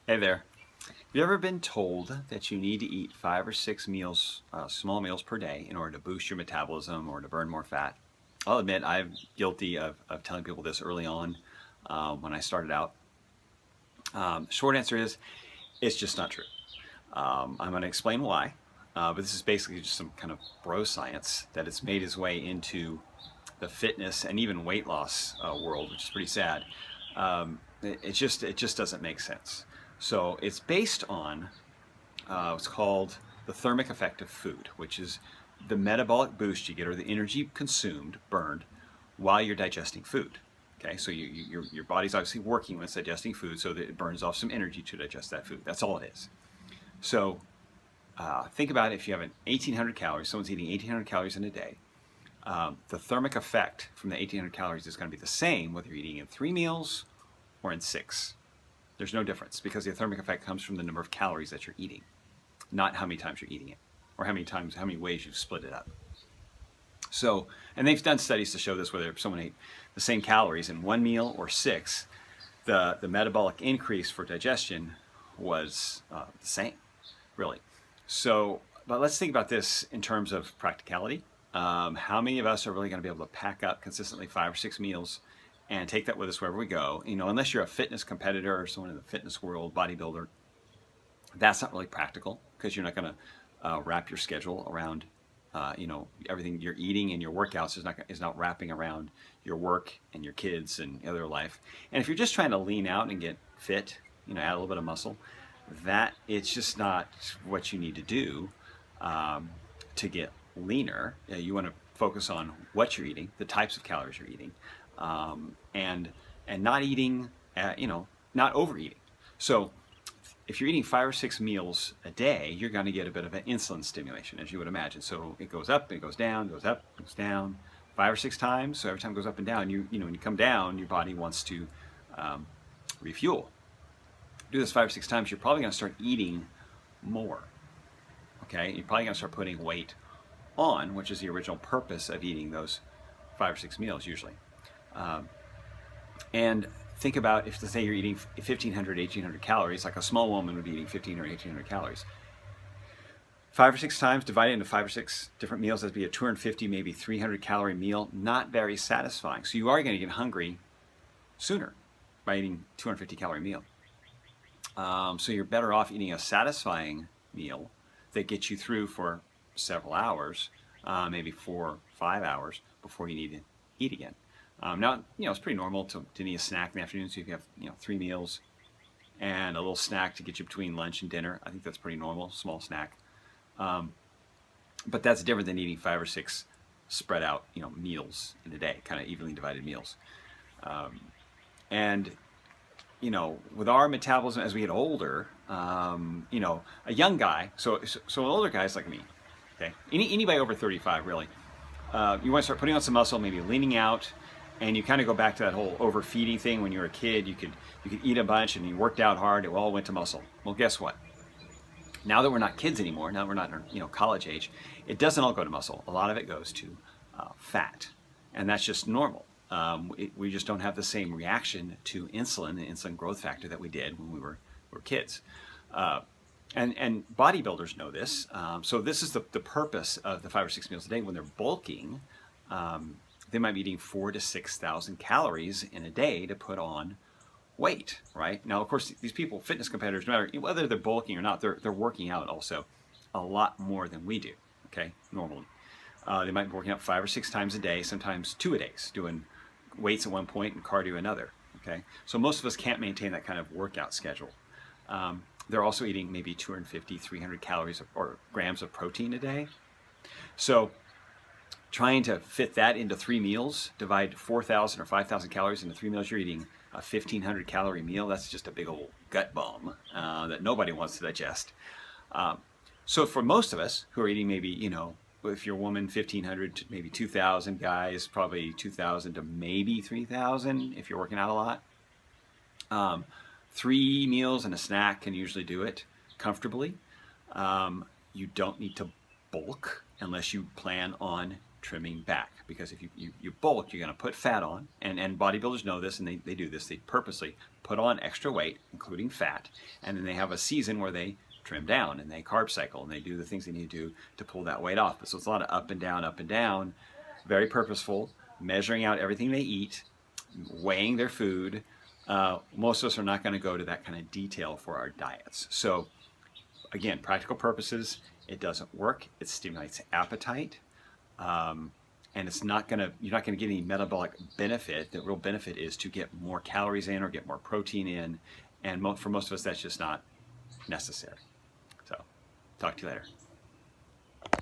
Hey there. Have you ever been told that you need to eat 5 or 6 meals, small meals per day in order to boost your metabolism or to burn more fat? I'll admit I'm guilty of telling people this early on when I started out. Short answer is it's just not true. I'm going to explain why, but this is basically just some kind of bro science that it's made its way into the fitness and even weight loss world, which is pretty sad. It just doesn't make sense. So it's based on what's called the thermic effect of food, which is the metabolic boost you get or the energy consumed, burned, while you're digesting food. Okay, so your body's obviously working when it's digesting food, so that it burns off some energy to digest that food. That's all it is. So think about it, if you have an 1,800 calories, someone's eating 1,800 calories in a day. The thermic effect from the 1,800 calories is going to be the same whether you're eating in 3 meals or in 6. There's no difference because the thermic effect comes from the number of calories that you're eating, not how many times you're eating it or how many ways you've split it up. So, and they've done studies to show this, whether someone ate the same calories in 1 meal or 6, the metabolic increase for digestion was the same, really. So, but let's think about this in terms of practicality. How many of us are really going to be able to pack up consistently 5 or 6 meals and take that with us wherever we go? You know, unless you're a fitness competitor or someone in the fitness world, bodybuilder, that's not really practical because you're not going to wrap your schedule around, everything you're eating and your workouts is not wrapping around your work and your kids and other life. And if you're just trying to lean out and get fit, add a little bit of muscle, that it's just not what you need to do to get leaner. You want to focus on what you're eating, the types of calories you're eating, and not eating, not overeating. So if you're eating 5 or 6 meals a day, you're going to get a bit of an insulin stimulation, as you would imagine. So it goes up, it goes down, goes up, goes down, 5 or 6 times. So every time it goes up and down, when you come down, your body wants to refuel. Do this 5 or 6 times, you're probably going to start eating more. Okay, you're probably going to start putting weight on, which is the original purpose of eating those 5 or 6 meals usually. And think about if, let's say, you're eating 1,500, 1,800 calories, like a small woman would be eating 1,500 or 1,800 calories. 5 or 6 times divided into 5 or 6 different meals, that'd be a 250, maybe 300 calorie meal. Not very satisfying. So you are going to get hungry sooner by eating 250 calorie meal. So you're better off eating a satisfying meal that gets you through for several hours, maybe 4 or 5 hours before you need to eat again. Now, it's pretty normal to need a snack in the afternoon. So if you have, 3 meals and a little snack to get you between lunch and dinner, I think that's pretty normal, small snack. But that's different than eating 5 or 6 spread out, meals in a day, kind of evenly divided meals. And with our metabolism as we get older, a young guy, so an older guys like me, okay, anybody over 35 really, you want to start putting on some muscle, maybe leaning out, and you kind of go back to that whole overfeeding thing. When you were a kid, you could eat a bunch and you worked out hard, it all went to muscle. Well, guess what? Now that we're not kids anymore, now we're not college age, it doesn't all go to muscle. A lot of it goes to fat, and that's just normal. We just don't have the same reaction to insulin and insulin growth factor that we did when we were kids. And bodybuilders know this. So this is the purpose of the 5 or 6 meals a day. When they're bulking, they might be eating 4,000 to 6,000 calories in a day to put on weight, right? Now, of course, these people, fitness competitors, no matter whether they're bulking or not, they're working out also a lot more than we do, okay, normally. They might be working out 5 or 6 times a day, sometimes 2 a days, doing weights at one point and cardio another, okay? So most of us can't maintain that kind of workout schedule. They're also eating maybe 250, 300 calories or grams of protein a day. So trying to fit that into 3 meals, divide 4,000 or 5,000 calories into 3 meals, you're eating a 1,500 calorie meal. That's just a big old gut bomb that nobody wants to digest. So for most of us who are eating maybe, if you're a woman, 1,500 to maybe 2,000, guys, probably 2,000 to maybe 3,000 if you're working out a lot. 3 meals and a snack can usually do it comfortably. You don't need to bulk unless you plan on trimming back. Because if you bulk, you're going to put fat on, and bodybuilders know this, and they do this. They purposely put on extra weight, including fat, and then they have a season where they trim down and they carb cycle and they do the things they need to do to pull that weight off. So it's a lot of up and down, very purposeful, measuring out everything they eat, weighing their food. Most of us are not going to go to that kind of detail for our diets. So again, practical purposes, it doesn't work. It stimulates appetite, and you're not going to get any metabolic benefit. The real benefit is to get more calories in or get more protein in, and for most of us, that's just not necessary. So, talk to you later.